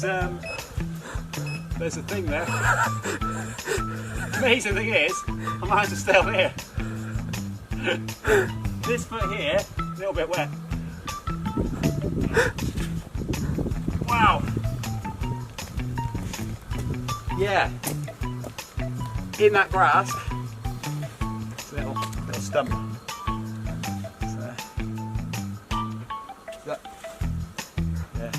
there's a thing there. Amazing thing is, I managed to stay up here. This foot here, a little bit wet. Wow. Yeah. In that grass, it's a little stump. So, yeah.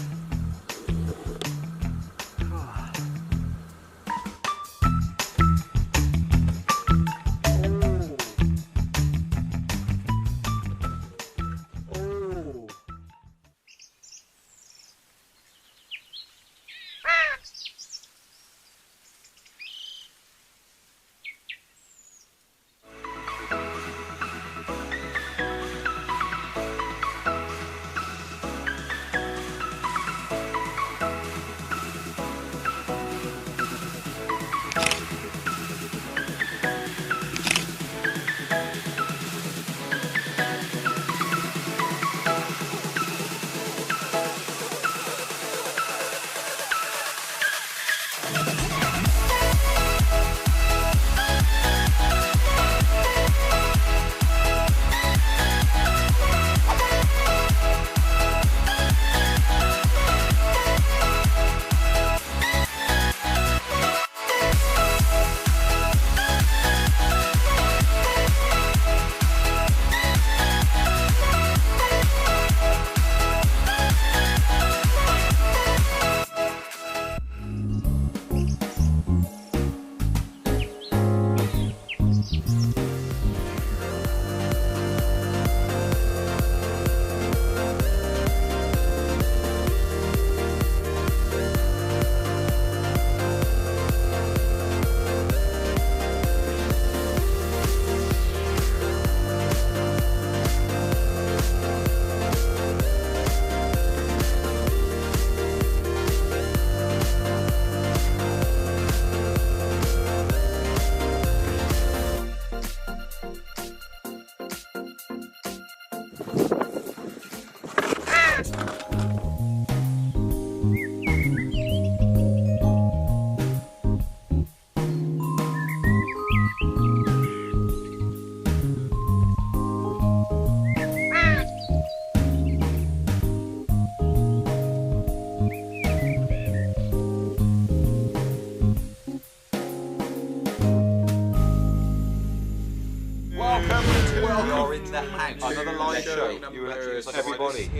Another live show. You were everybody.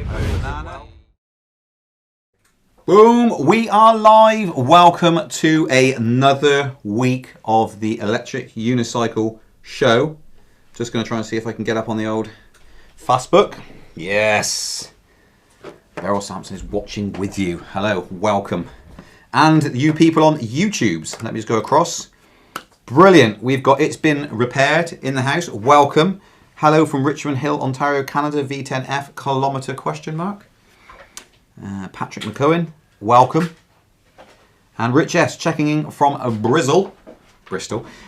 Boom, we are live. Welcome to another week of the Electric Unicycle Show. Just going to try and see if I can get up on the old Fastbook. Yes. Beryl Sampson is watching with you. Hello, welcome. And you people on YouTube's. Let me just go across. Brilliant. We've got It's Been Repaired in the house. Welcome. Hello from Richmond Hill, Ontario, Canada, V10F, kilometre question mark. Patrick McCohen, welcome. And Rich S, checking in from Bristol,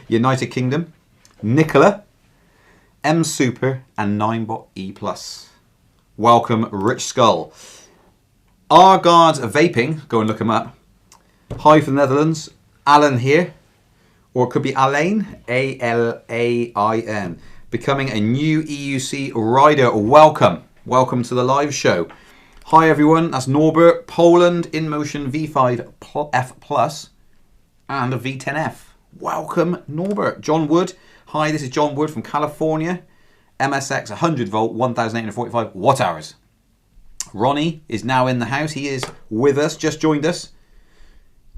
United Kingdom. Nicola, M Super, and Ninebot E+. Welcome, Rich Skull. R-Guards Vaping, go and look him up. Hi from the Netherlands, Alan here. Or it could be Alain, A-L-A-I-N. Becoming a new EUC rider. Welcome. Welcome to the live show. Hi everyone, that's Norbert, Poland, InMotion V5F Plus and a V10F. Welcome Norbert. John Wood. Hi, this is John Wood from California. MSX 100 volt, 1845 watt hours. Ronnie is now in the house. He is with us, just joined us.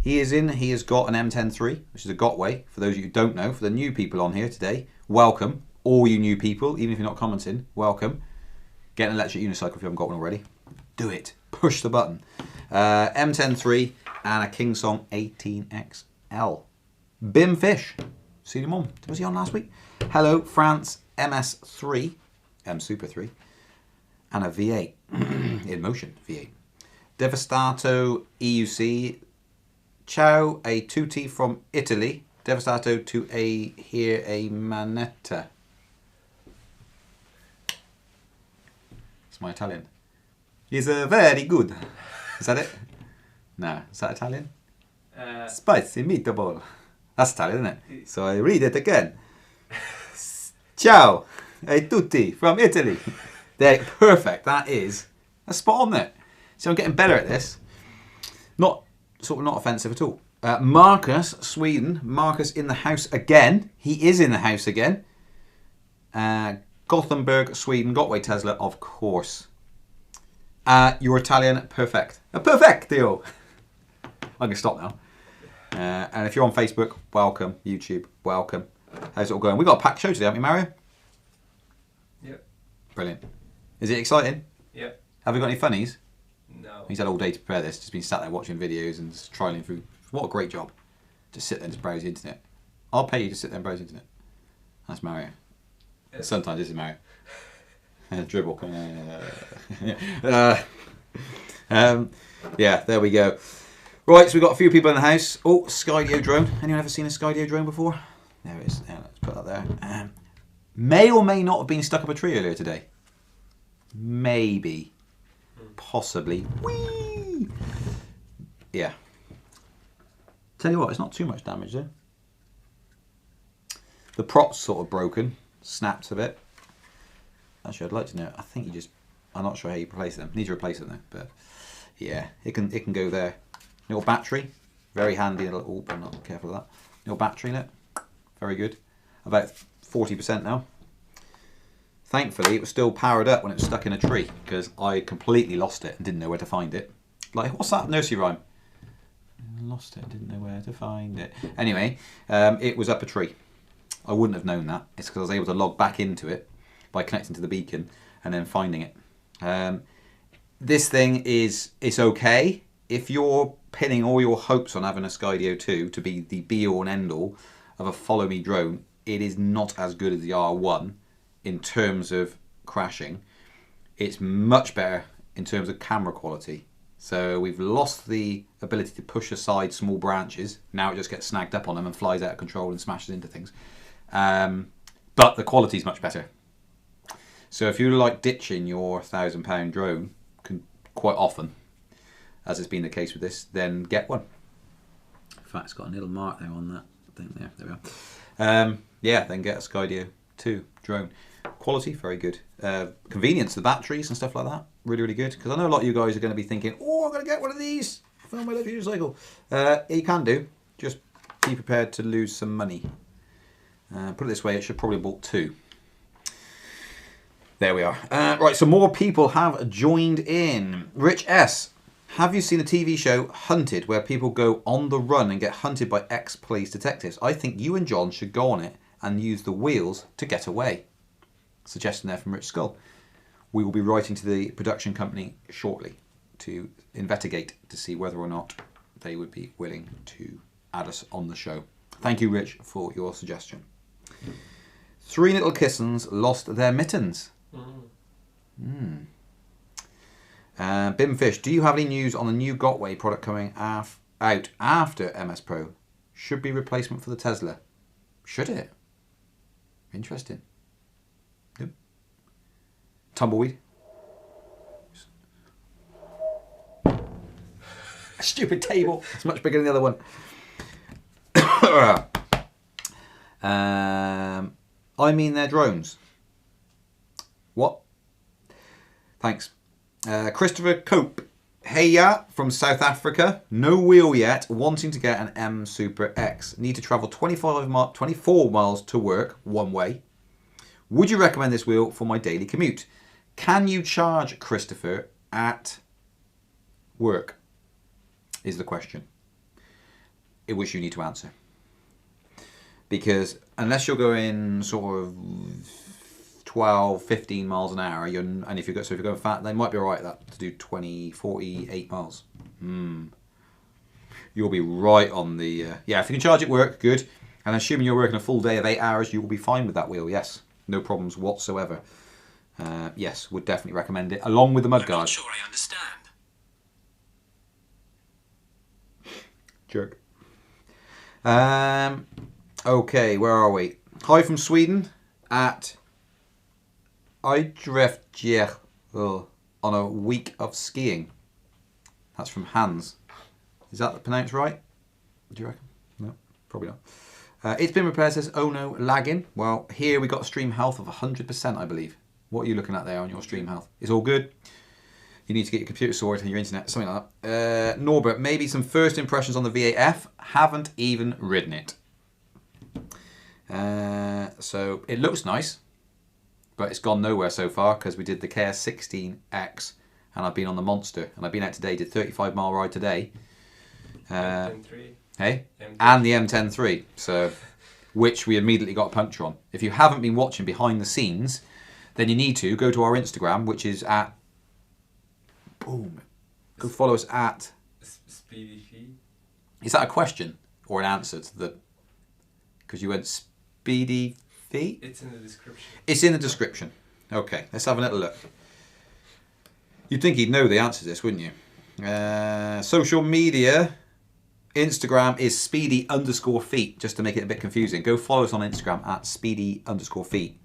He has got an M10-3, which is a Gotway. For those of you who don't know, for the new people on here today, welcome. All you new people, even if you're not commenting, welcome. Get an electric unicycle if you haven't got one already. Do it. Push the button. M10-3 and a Kingsong 18XL. Bim Fish. Seen him on. Was he on last week? Hello, France MS3, M Super 3, and a V8. InMotion V8. Devastato EUC. Ciao, a tutti from Italy. Devastato to a manetta. It's my Italian. He's very good. Is that it? No, is that Italian? Spicy meatball. That's Italian, isn't it? So I read it again. Ciao e tutti from Italy. They're perfect. That's spot on there. So I'm getting better at this. Not offensive at all. Marcus, Sweden. Marcus in the house again. He is in the house again. Gothenburg, Sweden. Gotway Tesla, of course. You're Italian. Perfect. Perfectio. I can stop now. And if you're on Facebook, welcome. YouTube, welcome. How's it all going? We've got a packed show today, haven't we, Mario? Yep. Brilliant. Is it exciting? Yep. Have we got any funnies? No. He's had all day to prepare this. Just been sat there watching videos and just trialing through. What a great job. Just sit there and just browse the internet. I'll pay you to sit there and browse the internet. That's Mario. Yes. Sometimes this is Mario. Dribble. Yeah, there we go. Right, so we've got a few people in the house. Oh, SkyDo Drone. Anyone ever seen a SkyDo Drone before? There it is. Yeah, let's put that there. May or may not have been stuck up a tree earlier today. Maybe. Possibly. Whee! Yeah. Tell you what, it's not too much damage though. The prop's sort of broken. Snapped a bit. Actually, I'd like to know. I think you just... I'm not sure how you replace them. Need to replace them though. But yeah, it can go there. Little battery. Very handy. Oh, I'm not careful of that. Little battery in it. Very good. About 40% now. Thankfully, it was still powered up when it was stuck in a tree because I completely lost it and didn't know where to find it. Like, what's that nursery rhyme? Lost it, didn't know where to find it. Anyway, it was up a tree. I wouldn't have known that. It's because I was able to log back into it by connecting to the beacon and then finding it. This thing it's okay. If you're pinning all your hopes on having a SkyDo 2 to be the be-all and end-all of a follow-me drone, it is not as good as the R1 in terms of crashing. It's much better in terms of camera quality. So we've lost the ability to push aside small branches. Now it just gets snagged up on them and flies out of control and smashes into things. But the quality is much better. So if you like ditching your £1,000 drone quite often, as has been the case with this, then get one. In fact, it's got a little mark there on that thing there. There we are. Yeah, then get a SkyDo 2 drone. Quality, very good. Convenience, the batteries and stuff like that, really, really good. Because I know a lot of you guys are going to be thinking, oh, I'm going to get one of these for my electric motorcycle. You can do. Just be prepared to lose some money. Put it this way, it should probably have bought 2. There we are. Right, so more people have joined in. Rich S. Have you seen a TV show, Hunted, where people go on the run and get hunted by ex-police detectives? I think you and John should go on it and use the wheels to get away. Suggestion there from Rich Skull. We will be writing to the production company shortly to investigate to see whether or not they would be willing to add us on the show. Thank you, Rich, for your suggestion. 3 little kittens lost their mittens. Bimfish, do you have any news on the new Gotway product coming out after MS Pro? Should be replacement for the Tesla. Should it? Interesting. Yep. Tumbleweed. A stupid table. It's much bigger than the other one. I mean they're drones. What? Thanks. Christopher Cope. Hey ya, from South Africa. No wheel yet. Wanting to get an M Super X. Need to travel 24 miles to work one way. Would you recommend this wheel for my daily commute? Can you charge, Christopher, at work? Is the question. In which you need to answer. Because unless you're going sort of 12, 15 miles an hour, and if you're going fat, they might be alright to do 20, 48 miles. You'll be right on the... yeah, if you can charge at work, good. And assuming you're working a full day of 8 hours, you will be fine with that wheel, yes. No problems whatsoever. Yes, would definitely recommend it, along with the mudguard. I'm not sure I understand. Jerk. Okay, where are we? Hi from Sweden at Idrefjell on a week of skiing. That's from Hans. Is that pronounced right? Do you reckon? No, probably not. It's been repaired, says oh no, lagging. Well, here we got a stream health of 100%, I believe. What are you looking at there on your stream health? It's all good. You need to get your computer sorted and your internet, something like that. Norbert, maybe some first impressions on the VAF. Haven't even ridden it. So it looks nice, but it's gone nowhere so far because we did the KS16X and I've been on the Monster. And I've been out today, did 35-mile ride today. M10-3. Hey? M10. And the M10-3, so, which we immediately got a puncture on. If you haven't been watching behind the scenes, then you need to go to our Instagram, which is at... Boom. Go follow us at... Speedy Feet. Is that a question or an answer to the... Because you went Speedy Feet? It's in the description. It's in the description. Okay, let's have a little look. You'd think he'd know the answer to this, wouldn't you? Social media... Instagram is speedy_feet, just to make it a bit confusing. Go follow us on Instagram at speedy_feet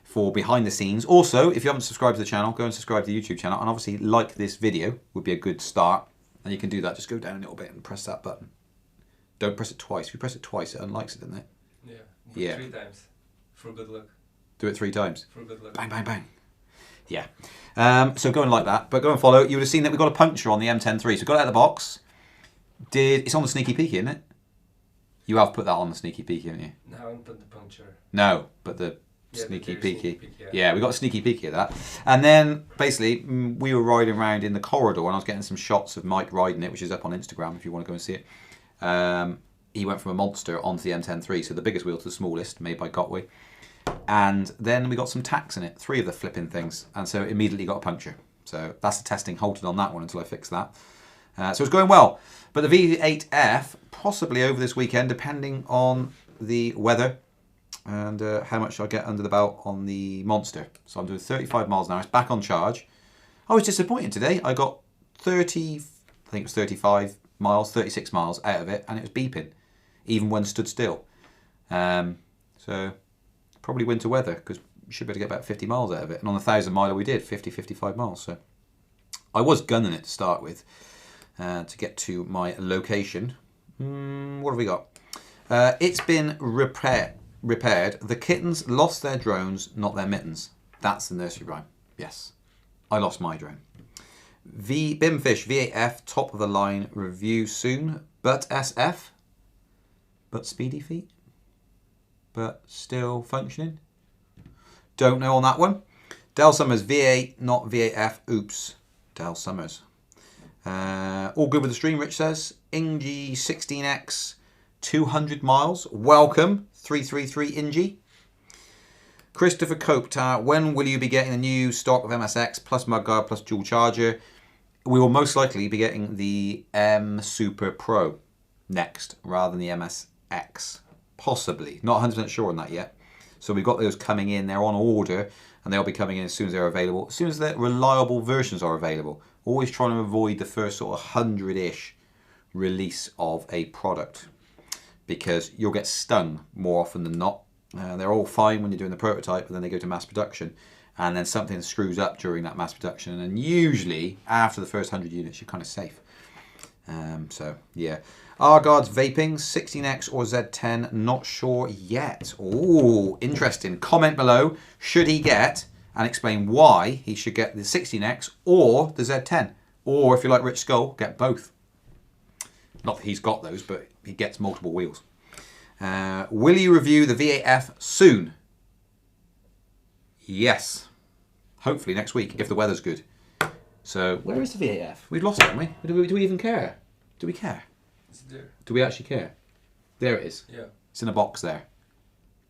for behind the scenes. Also, if you haven't subscribed to the channel, go and subscribe to the YouTube channel. And obviously, like this video would be a good start. And you can do that. Just go down a little bit and press that button. Don't press it twice. If you press it twice, it unlikes it, doesn't it? Yeah. Yeah. 3 times. For good luck. Do it 3 times. For good luck. Bang, bang, bang. Yeah. So go and like that. But go and follow. You would have seen that we got a puncture on the M10-3. So we got it out of the box. It's on the Sneaky Peeky, isn't it? You have put that on the Sneaky Peeky, haven't you? No, I haven't put the puncture. No, but the Yeah, Sneaky the Peeky. Sneaky Peek, Yeah, we got a Sneaky Peeky of that. And then, basically, we were riding around in the corridor and I was getting some shots of Mike riding it, which is up on Instagram if you want to go and see it. He went from a Monster onto the M10-3, so the biggest wheel to the smallest, made by Gotway. And then we got some tacks in it, 3 of the flipping things, and so it immediately got a puncture. So that's the testing halted on that one until I fix that. So it's going well. But the V8F, possibly over this weekend, depending on the weather and how much I get under the belt on the Monster. So I'm doing 35 miles an hour. It's back on charge. I was disappointed today. I got 30, I think it was 35 miles, 36 miles out of it, and it was beeping, even when stood still. So probably winter weather, because you should be able to get about 50 miles out of it. And on the 1,000 miler we did, 50, 55 miles. So I was gunning it to start with. To get to my location. What have we got? It's been repaired. The kittens lost their drones, not their mittens. That's the nursery rhyme. Yes. I lost my drone. Bimfish V8F, top of the line review soon. But SF. But Speedy Feet. But still functioning. Don't know on that one. Dell Summers V8, not V8F. Oops. Dell Summers. All good with the stream, Rich says. Ingy 16X, 200 miles. Welcome, 333 Ingy. Christopher Copetower, when will you be getting the new stock of MSX plus mudguard plus dual charger? We will most likely be getting the M Super Pro next rather than the MSX. Possibly. Not 100% sure on that yet. So we've got those coming in. They're on order and they'll be coming in as soon as they're available. As soon as the reliable versions are available. Always trying to avoid the first sort of 100-ish release of a product because you'll get stung more often than not. They're all fine when you're doing the prototype, but then they go to mass production and then something screws up during that mass production, and usually after the first 100 units you're kind of safe. So yeah. Argard's vaping, 16X or Z10, not sure yet. Oh, interesting. Comment below, should he get, and explain why he should get the 16X or the Z10. Or if you like Rich Skull, get both. Not that he's got those, but he gets multiple wheels. Will you review the V8F soon? Yes. Hopefully next week, if the weather's good. So, where is the V8F? We've lost it, haven't we? Do we even care? Do we care? It's there. Do we actually care? There it is. Yeah. It's in a box there.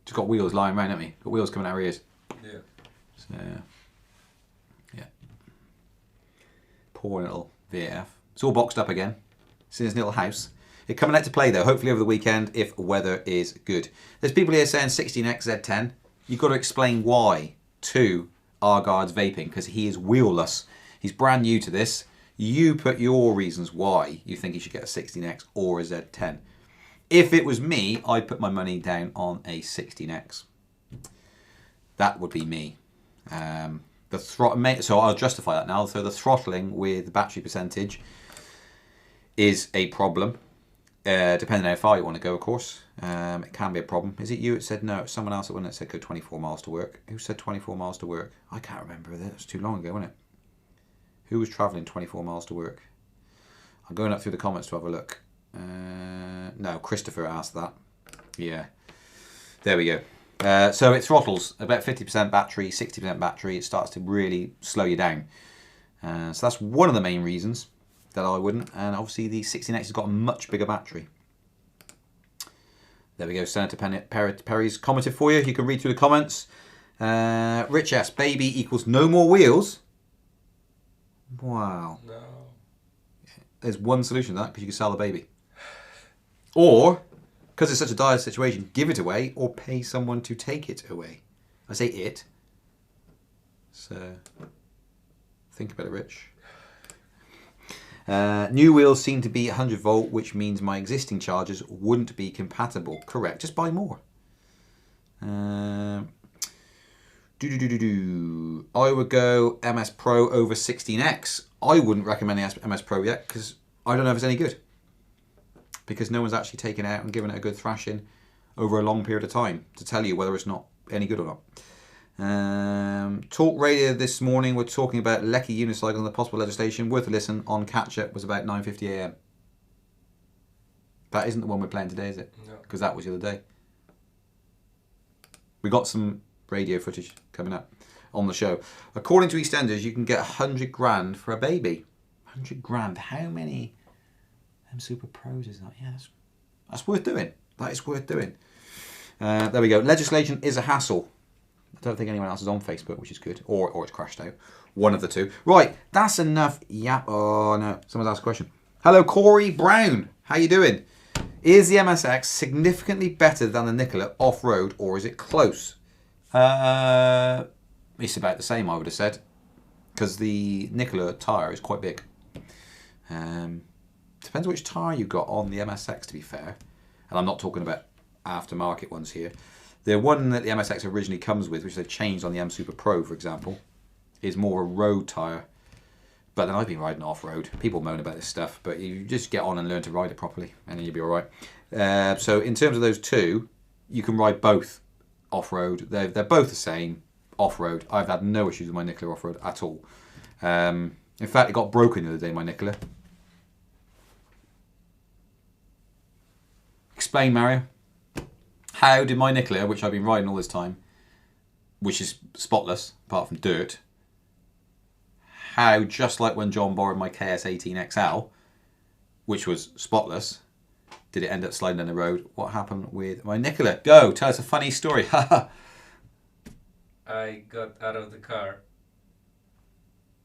Just got wheels lying around, haven't we? Got wheels coming out our ears. Yeah. So, yeah. Poor little V8F. It's all boxed up again. It's in his little house. It's coming out to play though, hopefully over the weekend if weather is good. There's people here saying 16X Z10. You've got to explain why to Argard's vaping, because he is wheelless. He's brand new to this. You put your reasons why you think he should get a 16X or a Z10. If it was me, I'd put my money down on a 16X. That would be me. So I'll justify that now. So the throttling with the battery percentage is a problem, depending on how far you want to go, of course. It can be a problem. Is it you that said no? It's someone else that said go 24 miles to work. Who said 24 miles to work? I can't remember. That was too long ago, wasn't it? Who was travelling 24 miles to work? I'm going up through the comments to have a look. No, Christopher asked that. Yeah. There we go. So it throttles about 50% battery, 60% battery. It starts to really slow you down. So that's one of the main reasons that I wouldn't. And obviously the 16X has got a much bigger battery. There we go. Senator Perry's commented for you. You can read through the comments. Rich S. Baby equals no more wheels. Wow. No. There's one solution to that, because you can sell the baby. Or, because it's such a dire situation, give it away or pay someone to take it away. I say it. So, think about it, Rich. New wheels seem to be 100 volt, which means my existing chargers wouldn't be compatible. Correct. Just buy more. I would go MS Pro over 16X. I wouldn't recommend the MS Pro yet, because I don't know if it's any good. Because no one's actually taken it out and given it a good thrashing over a long period of time to tell you whether it's not any good or not. Talk radio this morning, we're talking about Lecky unicycle and the possible legislation. Worth a listen on catch up was about 9:50 AM. That isn't the one we're playing today, is it? No. Because that was the other day. We got some radio footage coming up on the show. According to EastEnders, you can get 100 grand for a baby. 100 grand. How many Super Pros is that? Yeah, that's worth doing. That is worth doing. There we go. Legislation is a hassle. I don't think anyone else is on Facebook, which is good. Or it's crashed out. One of the two. Right, that's enough. Yeah. Oh, no. Someone's asked a question. Hello, Corey Brown. How you doing? Is the MSX significantly better than the Nikola off-road, or is it close? It's about the same, I would have said. Because the Nikola tyre is quite big. Depends which tyre you got on the MSX, to be fair. And I'm not talking about aftermarket ones here. The one that the MSX originally comes with, which they've changed on the M Super Pro, for example, is more a road tyre. But then I've been riding off-road. People moan about this stuff, but you just get on and learn to ride it properly, and then you'll be all right. So in terms of those two, you can ride both off-road. They're both the same off-road. I've had no issues with my Nikola off-road at all. In fact, it got broken the other day, my Nikola. Explain, Mario. How did my Nikola, which I've been riding all this time, which is spotless, apart from dirt, how, just like when John borrowed my KS18XL, which was spotless, did it end up sliding down the road? What happened with my Nikola? Go, tell us a funny story. I got out of the car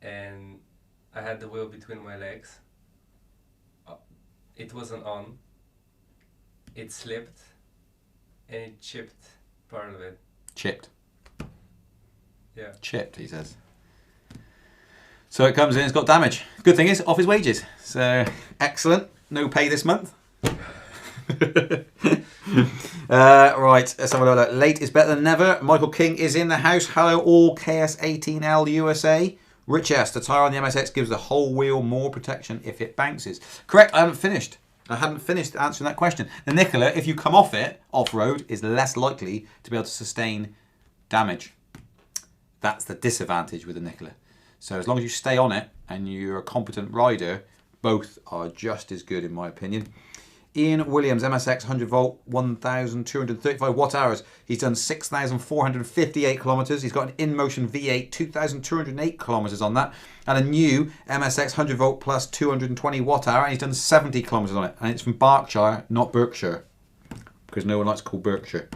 and I had the wheel between my legs. It wasn't on. It slipped and it chipped part of it. Chipped. Yeah. Chipped, he says. So it comes in, it's got damage. Good thing is, off his wages. So, excellent. No pay this month. Right, let's have a look. Late is better than never. Michael King is in the house. Hello all, KS18L USA. Rich S, the tyre on the MSX gives the whole wheel more protection if it bounces. Correct, I hadn't finished answering that question. The Nikola, if you come off it, off-road, is less likely to be able to sustain damage. That's the disadvantage with the Nikola. So as long as you stay on it and you're a competent rider, both are just as good in my opinion. Ian Williams, MSX 100 volt, 1,235 watt hours. He's done 6,458 kilometers. He's got an InMotion V8, 2,208 kilometers on that. And a new MSX 100 volt plus 220 watt hour. And he's done 70 kilometers on it. And it's from Berkshire, not Berkshire. Because no one likes to call Berkshire.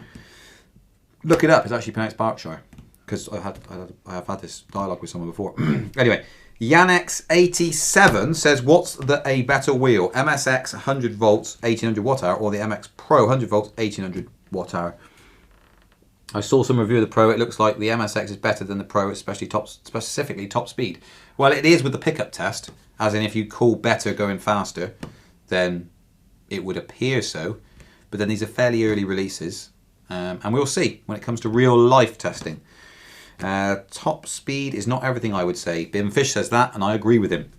Look it up, it's actually pronounced Berkshire. Because I have had this dialogue with someone before. Anyway, Yannex87 says, what's a better wheel? MSX 100 volts, 1800 watt hour, or the MX Pro 100 volts, 1800 watt hour? I saw some review of the Pro. It looks like the MSX is better than the Pro, specifically top speed. Well, it is with the pickup test, as in if you call better going faster, then it would appear so. But then these are fairly early releases, and we'll see when it comes to real life testing. Top speed is not everything, I would say. Bim Fish says that, and I agree with him.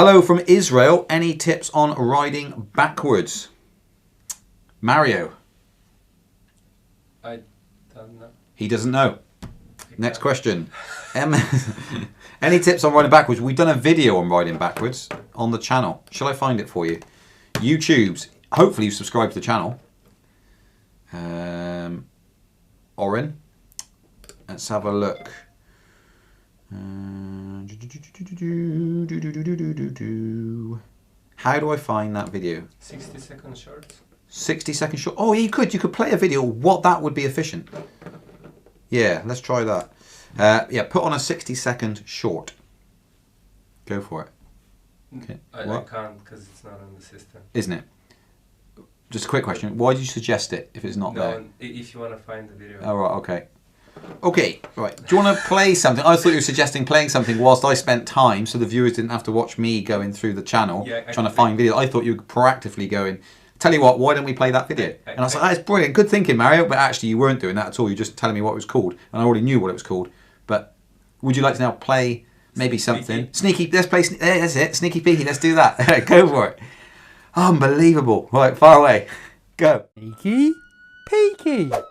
Hello from Israel. Any tips on riding backwards? Mario. I don't know. He doesn't know. Next question. Any tips on riding backwards? We've done a video on riding backwards on the channel. Shall I find it for you? YouTube's. Hopefully you subscribe to the channel. Oren. Let's have a look. How do I find that video? 60-second shorts. 60-second short. Oh, you could play a video. What that would be efficient. Yeah, let's try that. Yeah, put on a 60-second short. Go for it. Okay. I can't because it's not on the system. Isn't it? Just a quick question. Why did you suggest it if it's not there? No, if you want to find the video. Oh, right, okay. Okay, right. Do you want to play something? I thought you were suggesting playing something whilst I spent time so the viewers didn't have to watch me going through the channel trying to find videos. I thought you were proactively going, tell you what, why don't we play that video? And I was like, that's brilliant. Good thinking, Mario. But actually, you weren't doing that at all. You were just telling me what it was called. And I already knew what it was called. But would you like to now play maybe something? Sneaky. Let's play. That's it. Sneaky peeky. Let's do that. Go for it. Unbelievable. Right, far away. Go. Sneaky peeky.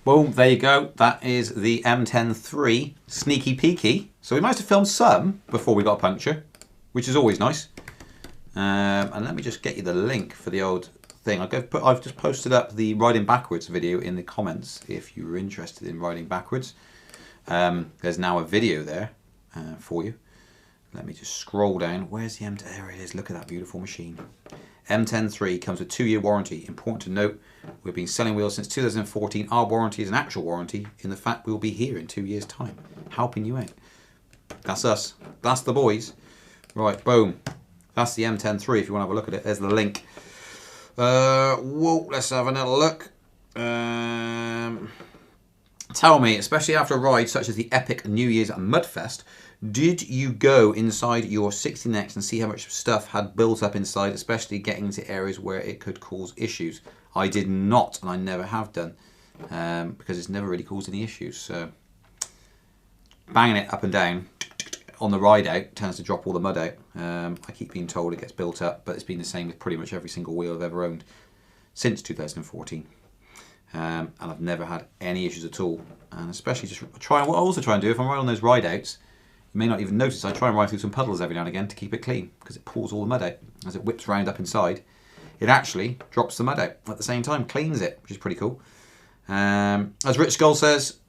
Boom, there you go. That is the M10 Sneaky Peeky. So we managed to film some before we got a puncture, which is always nice. And let me just get you the link for the old thing. I've just posted up the riding backwards video in the comments if you were interested in riding backwards. There's now a video there for you. Let me just scroll down. Where's the M10? There it is. Look at that beautiful machine. M10 comes with 2-year warranty. Important to note, we've been selling wheels since 2014. Our warranty is an actual warranty in the fact we'll be here in 2 years' time, helping you out. That's us. That's the boys. Right, boom. That's the M10 if you want to have a look at it. There's the link. Whoa, let's have another look. Tell me, especially after a ride such as the epic New Year's Mudfest, did you go inside your 60NX and see how much stuff had built up inside, especially getting into areas where it could cause issues? I did not, and I never have done, because it's never really caused any issues. So banging it up and down on the ride out tends to drop all the mud out. I keep being told it gets built up, but it's been the same with pretty much every single wheel I've ever owned since 2014. And I've never had any issues at all. And especially just what I also try and do if I'm riding on those ride outs, you may not even notice, I try and ride through some puddles every now and again to keep it clean, because it pulls all the mud out. As it whips round up inside, it actually drops the mud out at the same time, cleans it, which is pretty cool. As Rich Skull says,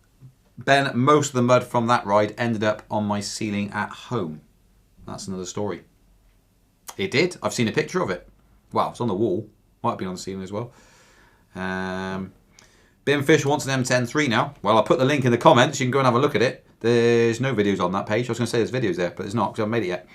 Ben, most of the mud from that ride ended up on my ceiling at home. That's another story. It did. I've seen a picture of it. Wow, it's on the wall. Might have been on the ceiling as well. Bimfish wants an M10 now. Well, I'll put the link in the comments. You can go and have a look at it. There's no videos on that page. I was going to say there's videos there, but there's not because I haven't made it yet.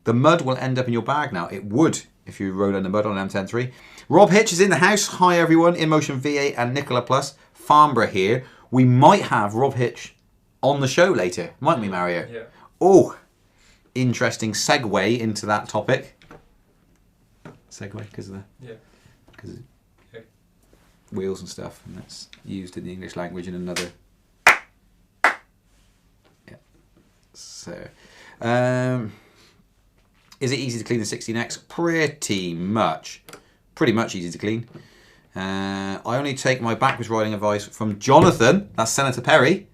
The mud will end up in your bag now. It would if you rode on the mud on an M10 Rob Hitch is in the house. Hi, everyone. InMotion V8 and Nicola Plus. Farnborough here. We might have Rob Hitch on the show later. Mightn't we, Mario? Yeah. Oh, interesting segue into that topic. Segue because of the... Yeah. Because wheels and stuff, and that's used in the English language in another. Yeah. So, is it easy to clean the 16X? Pretty much easy to clean. I only take my backwards riding advice from Jonathan. That's Senator Perry.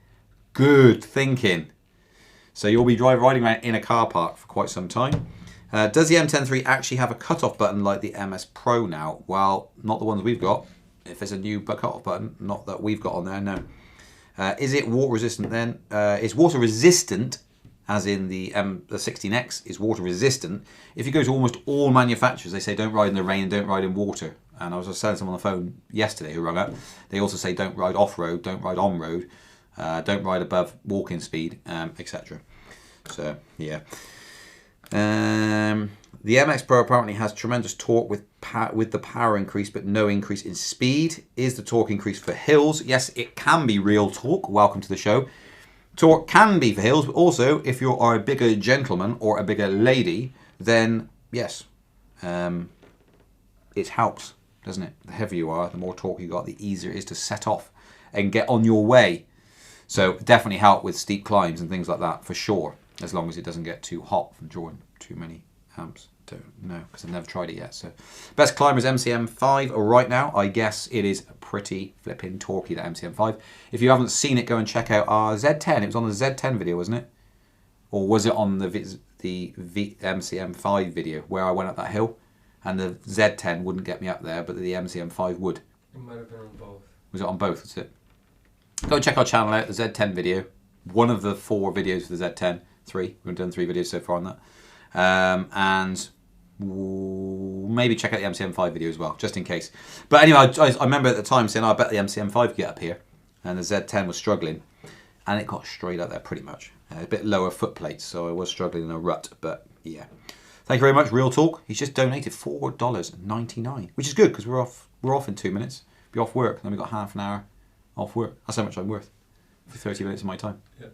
Good thinking. So you'll be riding around in a car park for quite some time. Does the M103 actually have a cutoff button like the MS Pro now? Well, not the ones we've got. If there's a new cutoff button, not that we've got on there, no. Is it water resistant then? It's water resistant, as in the 16X is water resistant. If you go to almost all manufacturers, they say don't ride in the rain, don't ride in water. And I was just selling someone on the phone yesterday who rung up. They also say don't ride off-road, don't ride on-road, don't ride above walking speed, etc. So, yeah. The MX Pro apparently has tremendous torque with the power increase, but no increase in speed. Is the torque increase for hills? Yes, it can be real torque. Welcome to the show. Torque can be for hills, but also if you are a bigger gentleman or a bigger lady, then yes, it helps, doesn't it? The heavier you are, the more torque you got, the easier it is to set off and get on your way. So definitely help with steep climbs and things like that for sure, as long as it doesn't get too hot from drawing too many amps. Don't know, because I've never tried it yet. So best climbers MCM5 right now. I guess it is pretty flipping torquey, that MCM5. If you haven't seen it, go and check out our Z10. It was on the Z10 video, wasn't it? Or was it on the MCM5 video where I went up that hill and the Z10 wouldn't get me up there, but the MCM5 would? It might have been on both. Was it on both? That's it. Go and check our channel out, the Z10 video. One of the 4 videos for the Z10. 3. We've done 3 videos so far on that. And maybe check out the MCM5 video as well, just in case. But anyway, I remember at the time saying, I bet the MCM5 could get up here. And the Z10 was struggling. And it got straight up there pretty much. A bit lower foot plates, so I was struggling in a rut. But yeah. Thank you very much, Real Talk. He's just donated $4.99, which is good because we're off in 2 minutes. Be off work, and then we've got half an hour off work. That's how much I'm worth for 30 minutes of my time. Yeah.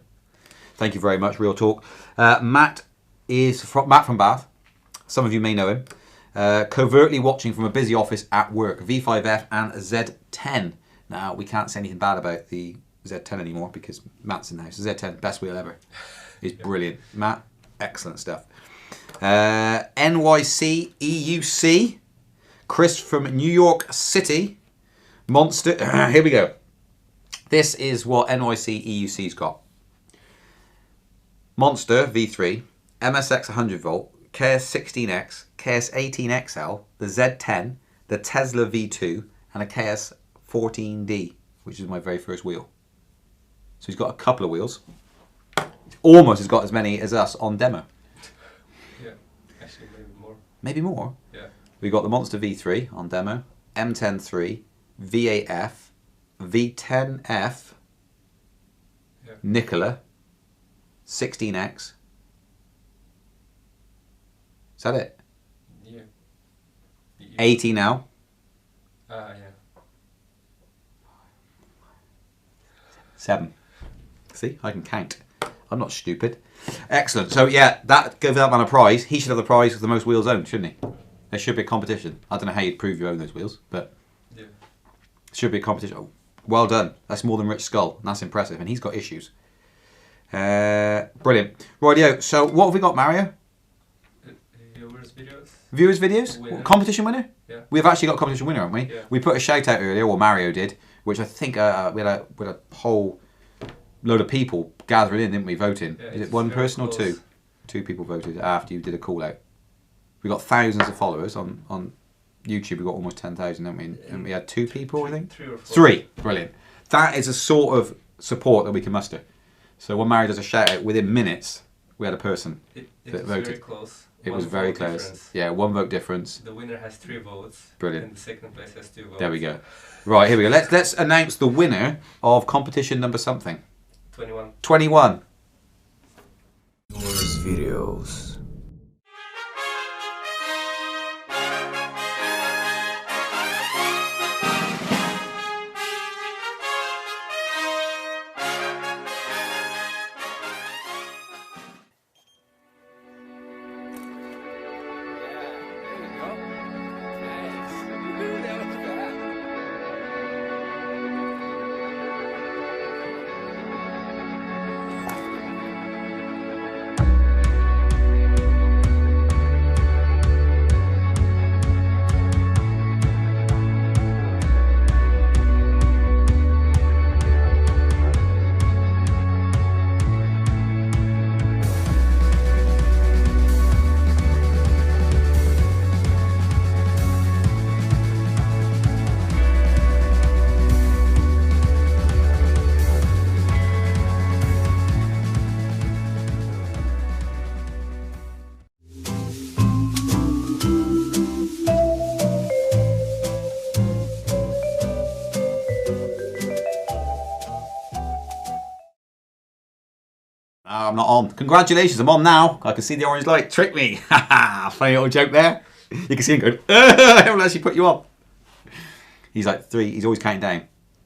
Thank you very much, Real Talk. Matt from Bath. Some of you may know him. Covertly watching from a busy office at work. V5F and Z10. Now, we can't say anything bad about the Z10 anymore because Matt's in the house. The Z10, best wheel ever. It's brilliant. Matt, excellent stuff. NYC EUC. Chris from New York City. Monster. Here we go. This is what NYC EUC's got. Monster V3, MSX 100 volt, KS16X, KS18XL, the Z10, the Tesla V2, and a KS14D, which is my very first wheel. So he's got a couple of wheels. Almost has got as many as us on demo. Yeah, actually maybe more. Maybe more? Yeah. We've got the Monster V3 on demo, M103, V8F, V10F, yeah. Nicola, 16X. Is that it? Yeah. 80 now. Yeah. 7. See, I can count. I'm not stupid. Excellent. So yeah, that gives that man a prize. He should have the prize for the most wheels owned, shouldn't he? There should be a competition. I don't know how you'd prove you own those wheels, but yeah. Should be a competition. Oh, well done. That's more than Rich Skull. And that's impressive. And he's got issues. Brilliant. Rightio. So what have we got, Mario? Viewers videos. Viewers videos? Winner. Competition winner? Yeah. We've actually got a competition winner, haven't we? Yeah. We put a shout out earlier, or Mario did, which I think we had a whole load of people gathering in, didn't we, voting? Yeah, Is it one person or two? 2 people voted after you did a call out. We got thousands of followers on YouTube. We got almost 10,000, didn't we? And we had 2 people, I think. 3 or 4. 3. Brilliant. That is a sort of support that we can muster. So when Mario does a shout out, within minutes, we had a person It that was voted. very close. It One was very vote close. difference. Yeah, 1 vote difference. The winner has 3 votes. Brilliant. And the second place has 2 votes. There we go. Right, here we go. Let's announce the winner of competition number something. 21. 21. Yours videos. I'm not on. Congratulations, I'm on now. I can see the orange light. Trick me. Funny little joke there. You can see him going, I haven't actually put you on. He's like 3. He's always counting down.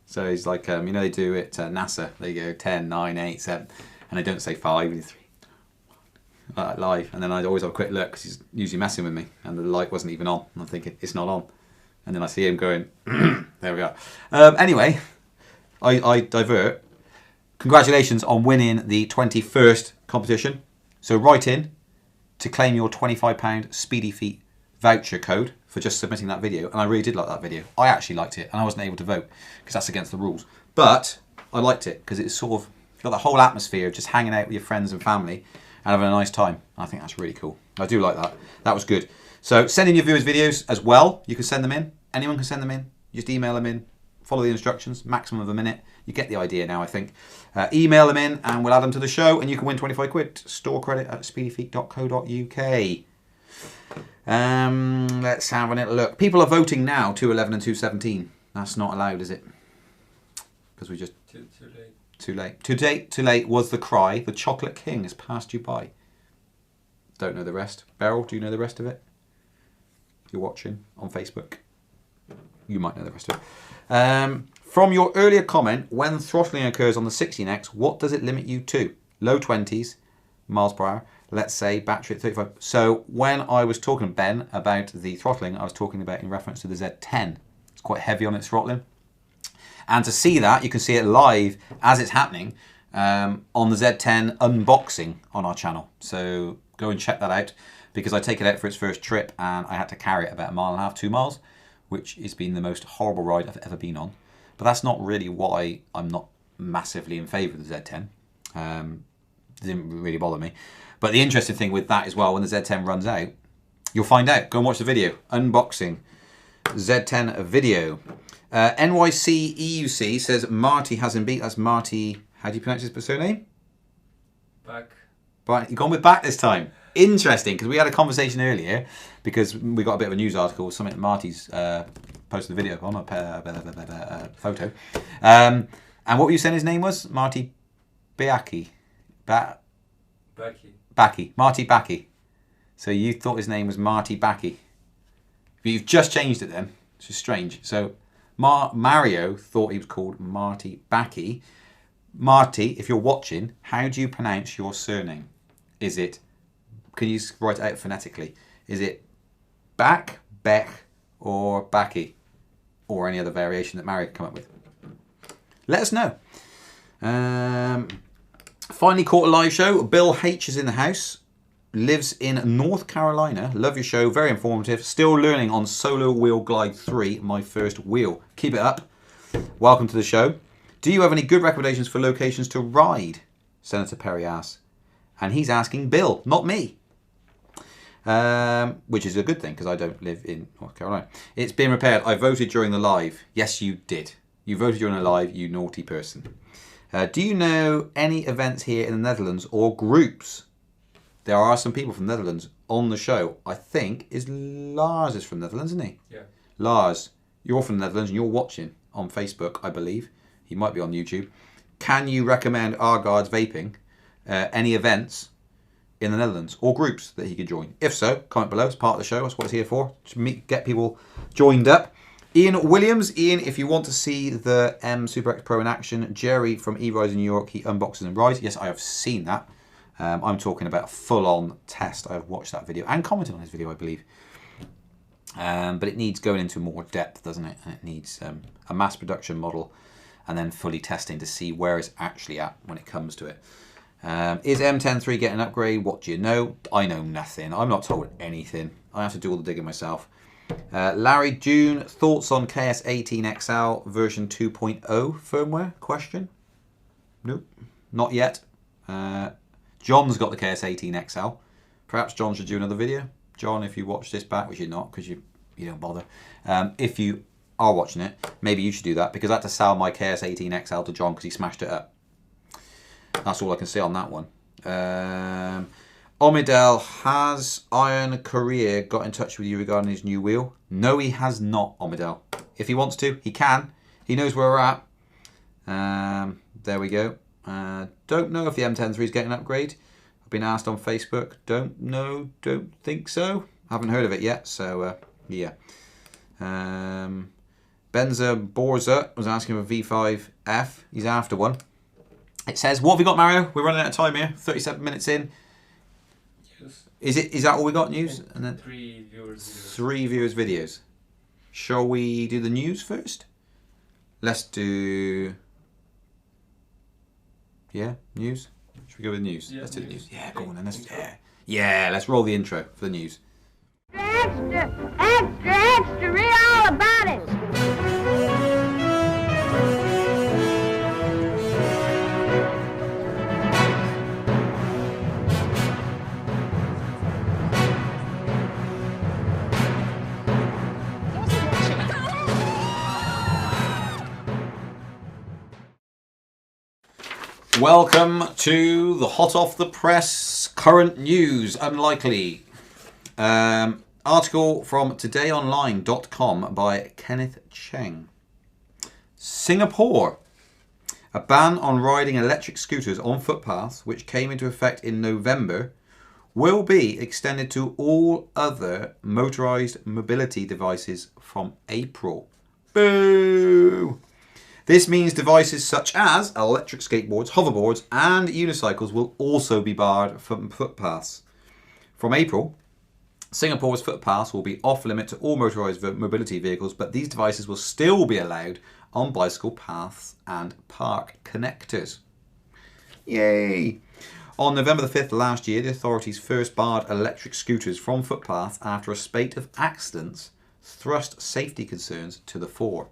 So he's like, you know, they do it at NASA. They go 10, 9, 8, 7. And they don't say 5, 3, live. And then I'd always have a quick look because he's usually messing with me. And the light wasn't even on. And I'm thinking, it's not on. And then I see him going, there we go. Anyway, I divert. Congratulations on winning the 21st competition. So write in to claim your £25 Speedy Feet voucher code for just submitting that video. And I really did like that video. I actually liked it, and I wasn't able to vote because that's against the rules. But I liked it because it's sort of got the whole atmosphere of just hanging out with your friends and family and having a nice time. I think that's really cool. I do like that. That was good. So send in your viewers' videos as well. You can send them in. Anyone can send them in. Just email them in. Follow the instructions. Maximum of a minute. You get the idea now, I think. Email them in and we'll add them to the show and you can win 25 quid. Store credit at speedyfeet.co.uk. Let's have a little look. People are voting now, 211 and 217. That's not allowed, is it? Because we just... Too late. Too late. Too late was the cry. The Chocolate King has passed you by. Don't know the rest. Beryl, do you know the rest of it? If you're watching on Facebook, you might know the rest of it. From your earlier comment, when throttling occurs on the 16X, what does it limit you to? Low 20s miles per hour. Let's say battery at 35. So when I was talking to Ben about the throttling, I was talking about in reference to the Z10. It's quite heavy on its throttling. And to see that, you can see it live as it's happening on the Z10 unboxing on our channel. So go and check that out because I take it out for its first trip and I had to carry it about 1.5 miles, 2 miles, which has been the most horrible ride I've ever been on. But that's not really why I'm not massively in favour of the Z10. It didn't really bother me. But the interesting thing with that as well, when the Z10 runs out, you'll find out. Go and watch the video. Unboxing Z10 video. NYC EUC says Marty hasn't beat. That's Marty. How do you pronounce his surname? Back. But you've gone with back this time. Interesting, because we had a conversation earlier because we got a bit of a news article, something that Marty's posted a video on, a photo. And what were you saying his name was? Marty Backy. Backy. Marty Backy. So you thought his name was Marty Backy. But you've just changed it then. It's just strange. So Mario thought he was called Marty Backy. Marty, if you're watching, how do you pronounce your surname? Is it, can you write it out phonetically? Is it Beck, or Backy? Or any other variation that Mario can come up with? Let us know. Finally caught a live show. Bill H is in the house. Lives in North Carolina. Love your show. Very informative. Still learning on Solo Wheel Glide 3, my first wheel. Keep it up. Welcome to the show. Do you have any good recommendations for locations to ride? Senator Perry asks. And he's asking Bill, not me. Which is a good thing because I don't live in North Carolina. It's been repaired. I voted during the live. Yes, you did. You voted during the live, you naughty person. Do you know any events here in the Netherlands or groups? There are some people from the Netherlands on the show. I think Lars is from the Netherlands, isn't he? Yeah. Lars, you're from the Netherlands and you're watching on Facebook, I believe. He might be on YouTube. Can you recommend our guards vaping any events in the Netherlands or groups that he could join? If so, comment below. It's part of the show. That's what it's here for. To get people joined up. Ian Williams. Ian, if you want to see the M Super X Pro in action, Jerry from E-Rise in New York, he unboxes and rides. Yes, I have seen that. I'm talking about a full-on test. I've watched that video and commented on his video, I believe. But it needs going into more depth, doesn't it? And it needs a mass production model and then fully testing to see where it's actually at when it comes to it. Is M103 getting an upgrade? What do you know? I know nothing. I'm not told anything. I have to do all the digging myself. Larry June, thoughts on KS18XL version 2.0 firmware? Question? Nope, not yet. John's got the KS18XL. Perhaps John should do another video. John, if you watch this back, which you're not because you don't bother. If you are watching it, maybe you should do that because I had to sell my KS18XL to John because he smashed it up. That's all I can say on that one. Omidel, has Iron Career got in touch with you regarding his new wheel? No, he has not, Omidel. If he wants to, he can. He knows where we're at. There we go. Don't know if the M103 is getting an upgrade. I've been asked on Facebook. Don't know. Don't think so. Haven't heard of it yet. So yeah. Benza Borza was asking for V5F. He's after one. It says, what have we got, Mario? We're running out of time here. 37 minutes in. News. Is that all we got, news? And then 3 viewers. 3 viewers' videos. Shall we do the news first? Let's do... Yeah, news? Should we go with news? Yeah, let's do the news. news. Yeah, go on then. Intro. Yeah, let's roll the intro for the news. Extra, extra, extra, read all about it. Welcome to the hot off the press current news. Unlikely. Article from todayonline.com by Kenneth Cheng. Singapore. A ban on riding electric scooters on footpaths, which came into effect in November, will be extended to all other motorised mobility devices from April. Boo! This means devices such as electric skateboards, hoverboards and unicycles will also be barred from footpaths. From April, Singapore's footpaths will be off limit to all motorised mobility vehicles, but these devices will still be allowed on bicycle paths and park connectors. Yay! On November the 5th last year, the authorities first barred electric scooters from footpaths after a spate of accidents thrust safety concerns to the fore.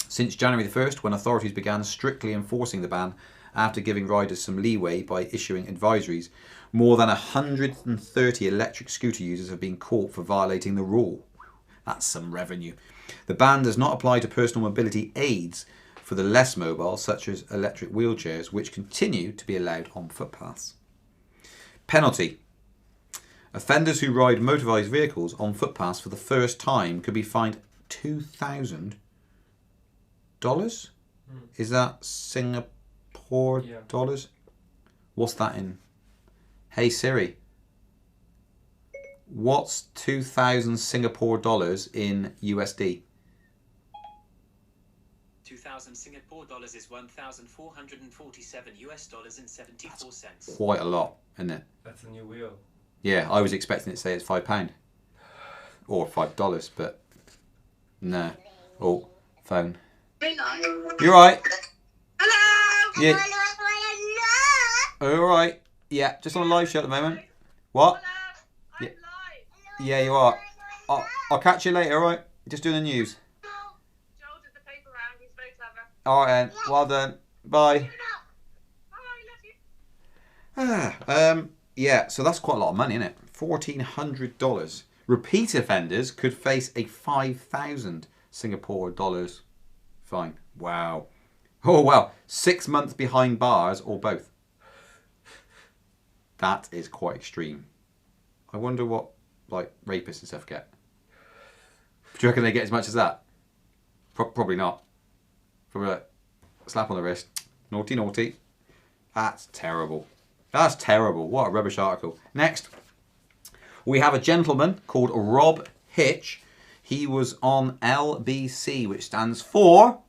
Since January the 1st, when authorities began strictly enforcing the ban after giving riders some leeway by issuing advisories, more than 130 electric scooter users have been caught for violating the rule. That's some revenue. The ban does not apply to personal mobility aids for the less mobile, such as electric wheelchairs, which continue to be allowed on footpaths. Penalty. Offenders who ride motorised vehicles on footpaths for the first time could be fined $2,000. Is that Singapore dollars? What's that in? Hey Siri, what's 2,000 Singapore dollars in USD? 2,000 Singapore dollars is 1,447 US dollars and 74 cents. Quite a lot, isn't it? That's a new wheel. Yeah, I was expecting it to say it's £5 or $5, but no. Oh, phone. You alright? Hello. Yeah. Alright. Yeah, just on a live show at the moment. What? I'm Yeah. live. Yeah, you are. I'll catch you later, alright? Just doing the news. Joel did the paper round. He's very clever. Alright then. Well done. Bye. Bye, love you. Yeah, so that's quite a lot of money, isn't it? $1,400. Repeat offenders could face a 5,000 Singapore dollars fine. Wow. Oh, wow. 6 months behind bars or both. That is quite extreme. I wonder what, like, rapists and stuff get. Do you reckon they get as much as that? Probably not. Probably a slap on the wrist. Naughty, naughty. That's terrible. That's terrible. What a rubbish article. Next, we have a gentleman called Rob Hitch. He was on LBC, which stands for...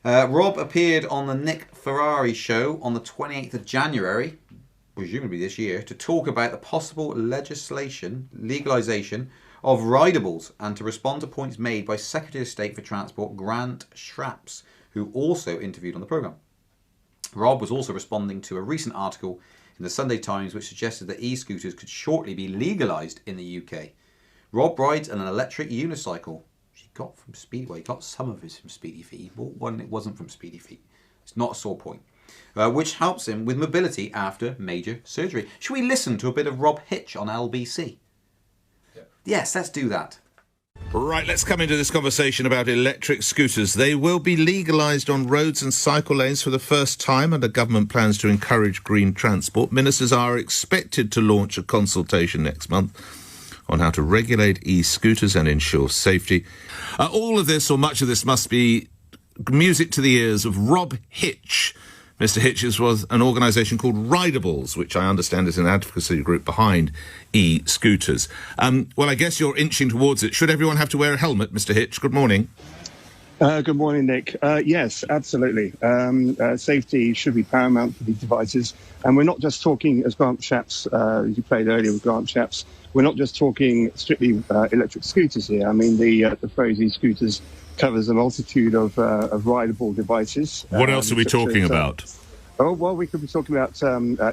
Rob appeared on the Nick Ferrari show on the 28th of January, presumably this year, to talk about the possible legalisation of rideables and to respond to points made by Secretary of State for Transport Grant Shapps, who also interviewed on the programme. Rob was also responding to a recent article in the Sunday Times which suggested that e-scooters could shortly be legalised in the UK. Rob rides an electric unicycle. He got from Speedway. He got some of his from Speedy Feet. He bought one that wasn't from Speedy Feet. It's not a sore point. Which helps him with mobility after major surgery. Should we listen to a bit of Rob Hitch on LBC? Yeah. Yes, let's do that. Right, let's come into this conversation about electric scooters. They will be legalised on roads and cycle lanes for the first time under government plans to encourage green transport. Ministers are expected to launch a consultation next month on how to regulate e-scooters and ensure safety. All of this, or much of this, must be music to the ears of Rob Hitch. Mr. Hitch's was an organisation called Ridables, which I understand is an advocacy group behind e-scooters. Well, I guess you're inching towards it. Should everyone have to wear a helmet, Mr. Hitch? Good morning. Good morning, Nick. Yes, absolutely. Safety should be paramount for these devices. And we're not just talking, as Grant Shapps, you played earlier with Grant Shapps, we're not just talking strictly electric scooters here. I mean, the phrase e-scooters covers a multitude of rideable devices. What else are we talking about? Oh, well, we could be talking about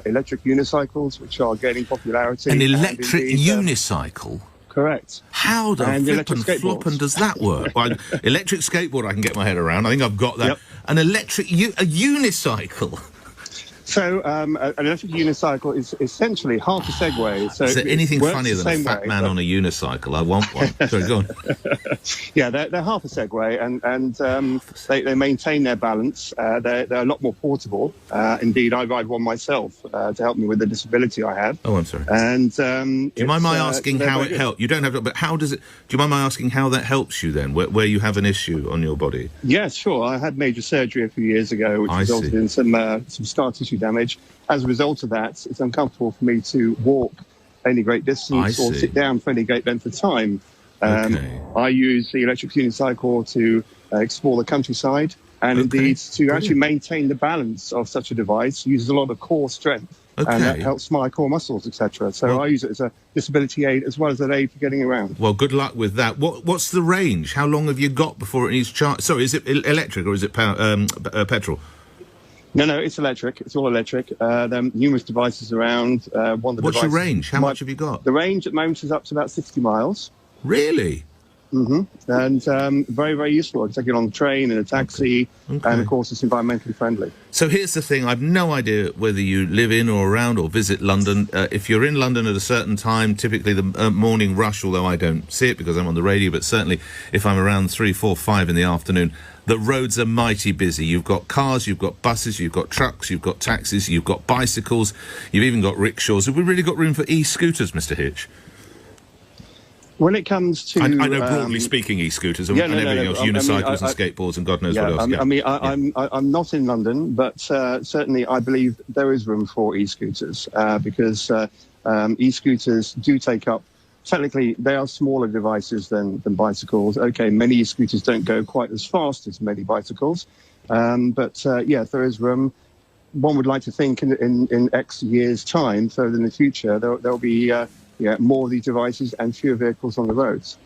electric unicycles, which are gaining popularity. An electric unicycle? Correct. How the flippin' floppin' does that work? Well, electric skateboard I can get my head around. I think I've got that. Yep. An electric a unicycle? So an electric unicycle is essentially half a Segway. So is there anything funnier than a fat man but... on a unicycle? I want one. Sorry, go on. Yeah, they're half a Segway, and they maintain their balance. They're a lot more portable. Indeed, I ride one myself to help me with the disability I have. Oh, I'm sorry. And do you mind my asking how it helps? You don't have to, but how does it? Do you mind my asking how that helps you then, where you have an issue on your body? Yes, sure. I had major surgery a few years ago, which resulted in some scar tissue damage. As a result of that, it's uncomfortable for me to walk any great distance or sit down for any great length of time. I use the electric unicycle to explore the countryside, and indeed to actually maintain the balance of such a device uses a lot of core strength, and that helps my core muscles, etc. So I use it as a disability aid as well as an aid for getting around. Well, good luck with that. What's the range? How long have you got before it needs charge? Sorry, is it electric or is it petrol? No, it's electric. It's all electric. There are numerous devices around. What's your range? How much have you got? The range at the moment is up to about 60 miles. Really? Mm-hmm. And very, very useful. I can take it on the train, in a taxi, and of course it's environmentally friendly. So here's the thing. I've no idea whether you live in or around or visit London. If you're in London at a certain time, typically the morning rush, although I don't see it because I'm on the radio, but certainly if I'm around 3, 4, 5 in the afternoon, the roads are mighty busy. You've got cars, you've got buses, you've got trucks, you've got taxis, you've got bicycles, you've even got rickshaws. Have we really got room for e-scooters, Mr. Hitch? When it comes to... I know, broadly speaking, e-scooters and everything else, unicycles and skateboards and God knows what else. I'm not in London, but certainly I believe there is room for e-scooters because e-scooters do take up... Technically, they are smaller devices than bicycles. Okay, many e-scooters don't go quite as fast as many bicycles. But if there is room, one would like to think in X years' time, further in the future, there'll be more of these devices and fewer vehicles on the roads.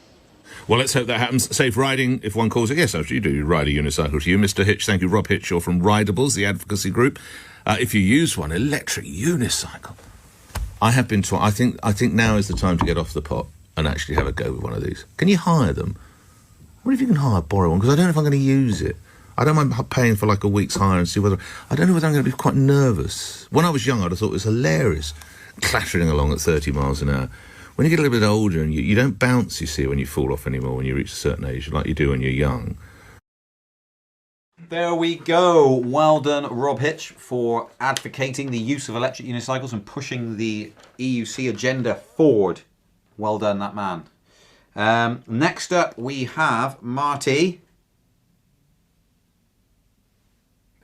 Well, let's hope that happens. Safe riding, if one calls it. Yes, actually, you do ride a unicycle to you. Mr. Hitch, thank you. Rob Hitch, you're from Ridables, the advocacy group. If you use one, electric unicycle. I have been taught. I think now is the time to get off the pot and actually have a go with one of these. Can you hire them? I wonder if you can borrow one, because I don't know if I'm going to use it. I don't mind paying for like a week's hire and see whether... I don't know whether I'm going to be quite nervous. When I was young, I'd have thought it was hilarious, clattering along at 30 miles an hour. When you get a little bit older and you don't bounce, you see, when you fall off anymore, when you reach a certain age, like you do when you're young. There we go. Well done, Rob Hitch, for advocating the use of electric unicycles and pushing the EUC agenda forward. Well done, that man. Next up, we have Marty.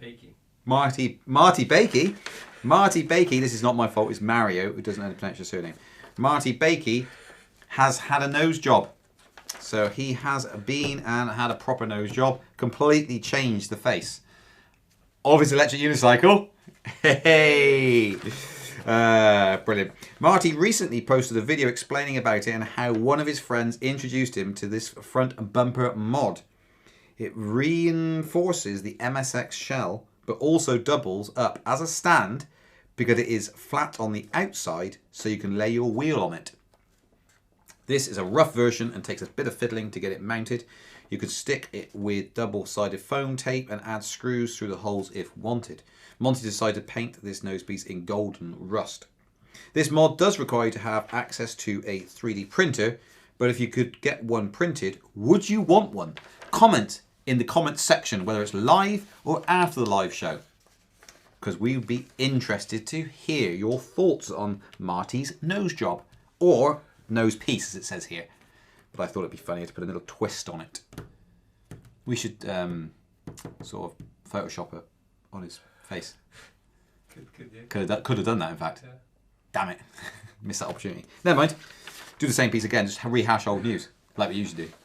Bakey. Marty Bakey. Marty Bakey, this is not my fault, it's Mario who doesn't know how to pronounce your surname. Marty Bakey has had a nose job. So he has been and had a proper nose job, completely changed the face of his electric unicycle. Hey! Brilliant. Marty recently posted a video explaining about it and how one of his friends introduced him to this front bumper mod. It reinforces the MSX shell, but also doubles up as a stand because it is flat on the outside, so you can lay your wheel on it. This is a rough version and takes a bit of fiddling to get it mounted. You could stick it with double-sided foam tape and add screws through the holes if wanted. Monty decided to paint this nosepiece in golden rust. This mod does require you to have access to a 3D printer, but if you could get one printed, would you want one? Comment in the comments section whether it's live or after the live show, because we would be interested to hear your thoughts on Marty's nose job, or nose piece as it says here. But I thought it'd be funny to put a little twist on it. We should sort of Photoshop it on his face. Could you? Could have done that, in fact. Yeah. Damn it. Missed that opportunity. Never mind. Do the same piece again, just rehash old news, like we usually do.